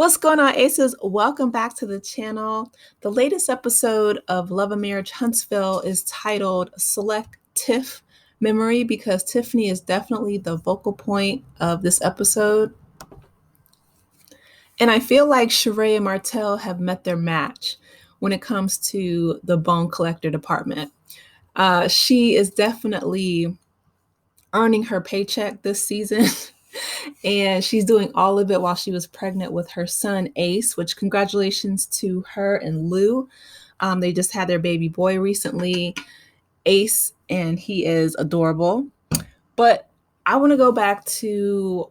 What's going on, Aces? Welcome back to the channel. The latest episode of Love and Marriage Huntsville is titled Selec-Tiff Memory because Tiffany is definitely the vocal point of this episode. And I feel like Sheree and Martell have met their match when it comes to the bone collector department. She is definitely earning her paycheck this season. And she's doing all of it while she was pregnant with her son, Ace, which congratulations to her and Lou. They just had their baby boy recently, Ace, and he is adorable. But I want to go back to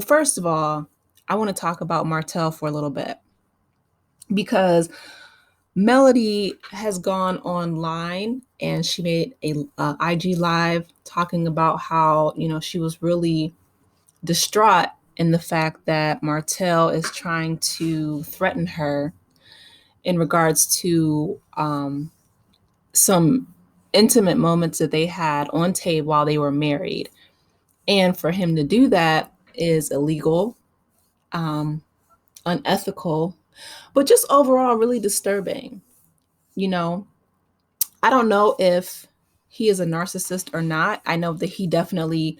first of all, I want to talk about Martell for a little bit because Melody has gone online and she made a IG live talking about how, she was really distraught in the fact that Martell is trying to threaten her in regards to some intimate moments that they had on tape while they were married. And for him to do that is illegal, unethical, but just overall really disturbing. I don't know if he is a narcissist or not. I know that he definitely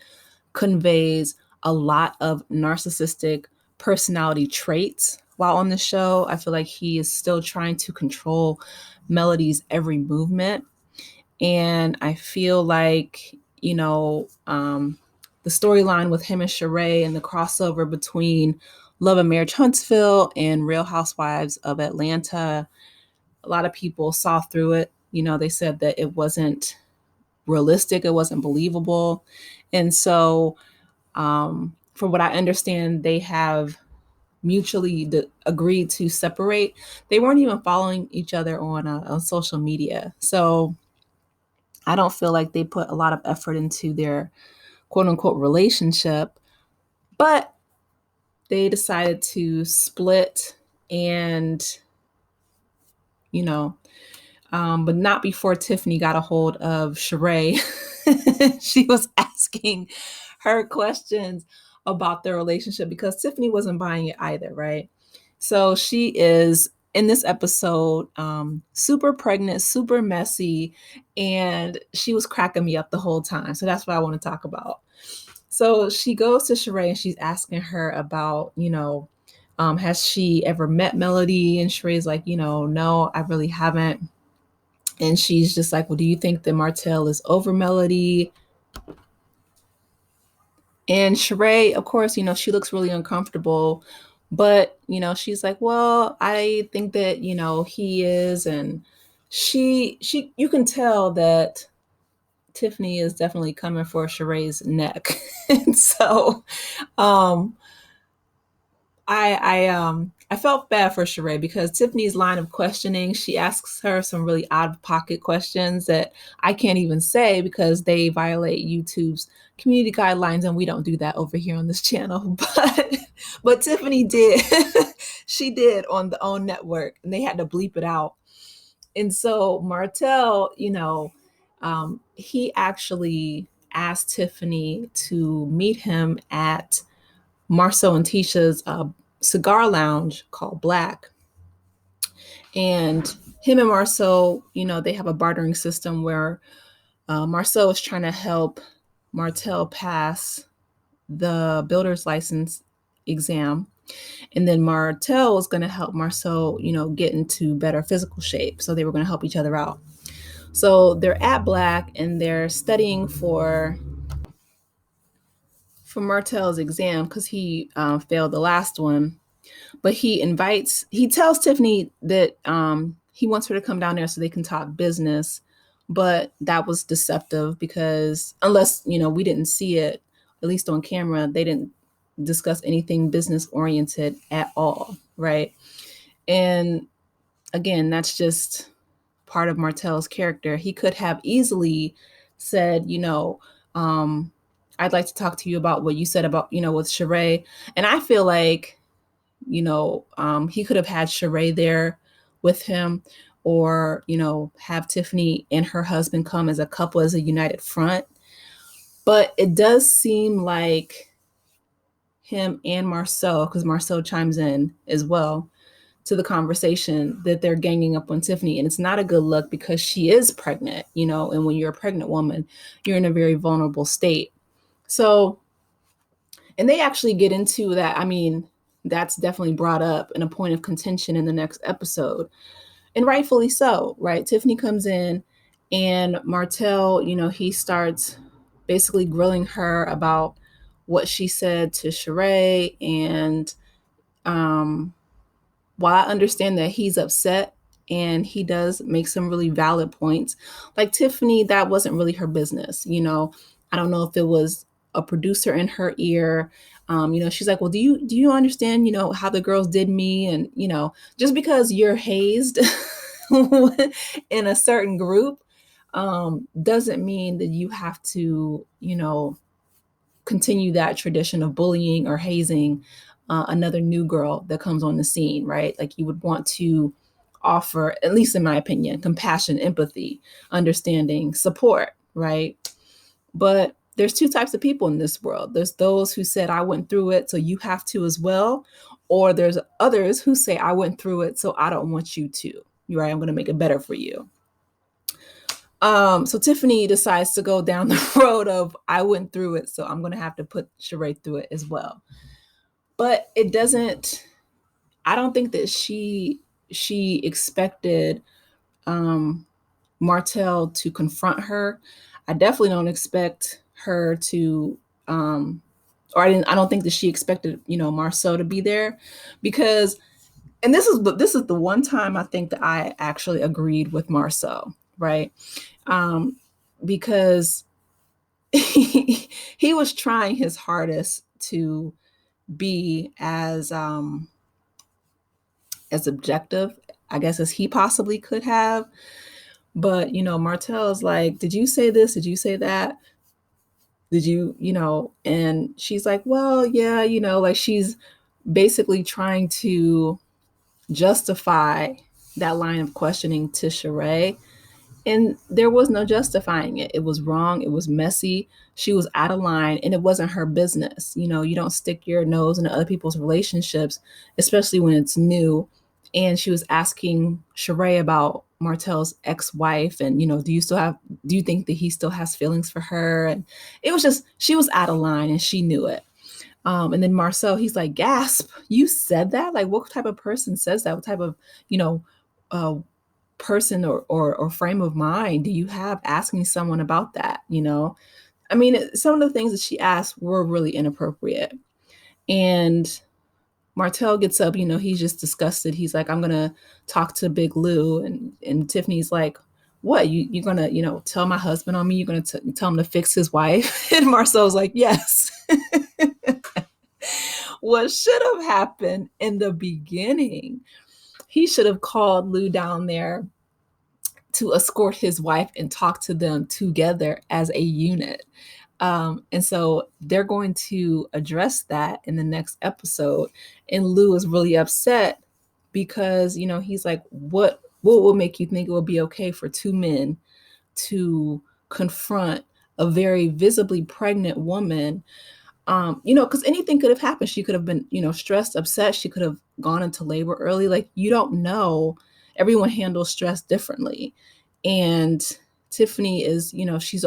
conveys a lot of narcissistic personality traits while on the show. I feel like he is still trying to control Melody's every movement. And I feel like, the storyline with him and Sheree and the crossover between Love and Marriage Huntsville and Real Housewives of Atlanta, a lot of people saw through it. They said that it wasn't realistic, it wasn't believable. And so, from what I understand, they have mutually agreed to separate. They weren't even following each other on social media. So I don't feel like they put a lot of effort into their quote unquote relationship, but they decided to split and, but not before Tiffany got a hold of Sheree. She was asking her questions about their relationship because Tiffany wasn't buying it either, right? So she is in this episode super pregnant, super messy, and she was cracking me up the whole time. So that's what I want to talk about. So she goes to Sheree and she's asking her about, has she ever met Melody? And Sheree's like, no, I really haven't. And she's just like, well, do you think that Martell is over Melody? And Sheree, of course, she looks really uncomfortable, but, she's like, well, I think that, he is. And you can tell that Tiffany is definitely coming for Sheree's neck. And so, I felt bad for Sheree because Tiffany's line of questioning, she asks her some really out of pocket questions that I can't even say because they violate YouTube's community guidelines, and we don't do that over here on this channel. But Tiffany did. She did on the OWN network, and they had to bleep it out. And so Martell, he actually asked Tiffany to meet him at Marsau and Tisha's cigar lounge called Black. And him and Marsau, they have a bartering system where Marsau is trying to help Martell pass the builder's license exam. And then Martell was going to help Marsau, get into better physical shape. So they were going to help each other out. So they're at Black and they're studying for Martell's exam because he failed the last one. But he tells Tiffany that he wants her to come down there so they can talk business. But that was deceptive because unless, we didn't see it, at least on camera, they didn't discuss anything business oriented at all, right? And again, that's just part of Martell's character. He could have easily said, I'd like to talk to you about what you said about, with Sheree. And I feel like, he could have had Sheree there with him or, have Tiffany and her husband come as a couple, as a united front. But it does seem like him and Marsau, because Marsau chimes in as well to the conversation, that they're ganging up on Tiffany. And it's not a good look because she is pregnant, and when you're a pregnant woman, you're in a very vulnerable state. So, and they actually get into that. I mean, that's definitely brought up in a point of contention in the next episode. And rightfully so, right? Tiffany comes in and Martell, he starts basically grilling her about what she said to Sheree. And while I understand that he's upset and he does make some really valid points, like Tiffany, that wasn't really her business. I don't know if it was a producer in her ear. She's like, well, do you understand, how the girls did me? And, just because you're hazed in a certain group doesn't mean that you have to, continue that tradition of bullying or hazing another new girl that comes on the scene, right? Like you would want to offer, at least in my opinion, compassion, empathy, understanding, support, right? But there's two types of people in this world. There's those who said, I went through it, so you have to as well. Or there's others who say, I went through it, so I don't want you to, right? I'm going to make it better for you. So Tiffany decides to go down the road of, I went through it, so I'm going to have to put Sheree through it as well. But it doesn't, I don't think that she expected Martell to confront her. I definitely don't expect her to, I don't think that she expected, Marsau to be there, because, and this is the one time I think that I actually agreed with Marsau, right? Because he was trying his hardest to be as objective, I guess, as he possibly could have. But, Martell is like, did you say this? Did you say that? Did you, and she's like, well, yeah, like she's basically trying to justify that line of questioning to Sheree. And there was no justifying it. It was wrong. It was messy. She was out of line and it wasn't her business. You don't stick your nose into other people's relationships, especially when it's new. And she was asking Sheree about Martell's ex-wife and, do you think that he still has feelings for her? And it was just, she was out of line and she knew it. And then Marsau, he's like, gasp, you said that? Like, what type of person says that? What type of, uh, person or frame of mind do you have asking someone about that? I mean, some of the things that she asked were really inappropriate. And Martell gets up, he's just disgusted. He's like, I'm gonna talk to Big Lou. And Tiffany's like, what, you're gonna tell my husband on me? You're gonna tell him to fix his wife? And Marcel's like, yes. What should have happened in the beginning, he should have called Lou down there to escort his wife and talk to them together as a unit. And so they're going to address that in the next episode. And Lou is really upset because, he's like, what will make you think it will be okay for two men to confront a very visibly pregnant woman? Because anything could have happened. She could have been, stressed, upset. She could have gone into labor early. Like, you don't know. Everyone handles stress differently. And Tiffany is, this is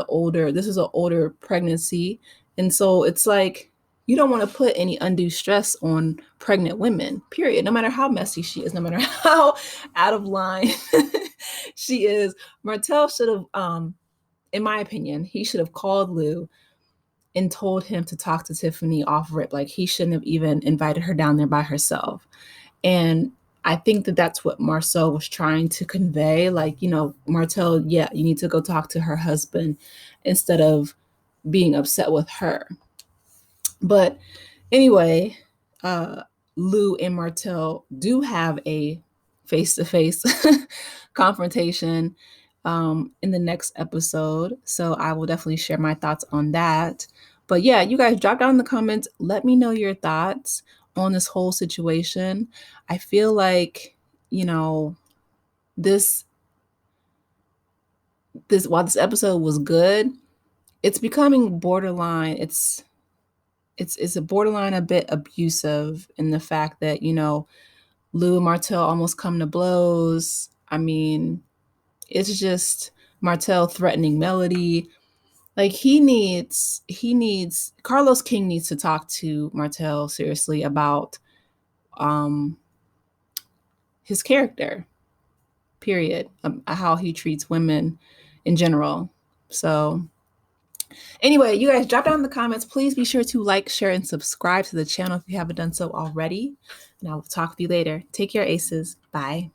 an older pregnancy. And so it's like, you don't want to put any undue stress on pregnant women, period. No matter how messy she is, no matter how out of line she is. Martell should have, in my opinion, he should have called Lou and told him to talk to Tiffany off rip. Like, he shouldn't have even invited her down there by herself. And I think that that's what Marsau was trying to convey. Like, Martell, yeah, you need to go talk to her husband instead of being upset with her. But anyway, Lou and Martell do have a face-to-face confrontation in the next episode. So I will definitely share my thoughts on that. But yeah, you guys drop down in the comments. Let me know your thoughts on this whole situation. I feel like, this while this episode was good, it's becoming borderline. it's a borderline a bit abusive in the fact that, you know, Lou and Martell almost come to blows. I mean, it's just Martell threatening Melody. Like he needs Carlos King needs to talk to Martell seriously about um his character, period, how he treats women in general. So anyway, you guys drop down in the comments. Please be sure to like, share, and subscribe to the channel if you haven't done so already. And I will talk with you later. Take care, aces. Bye.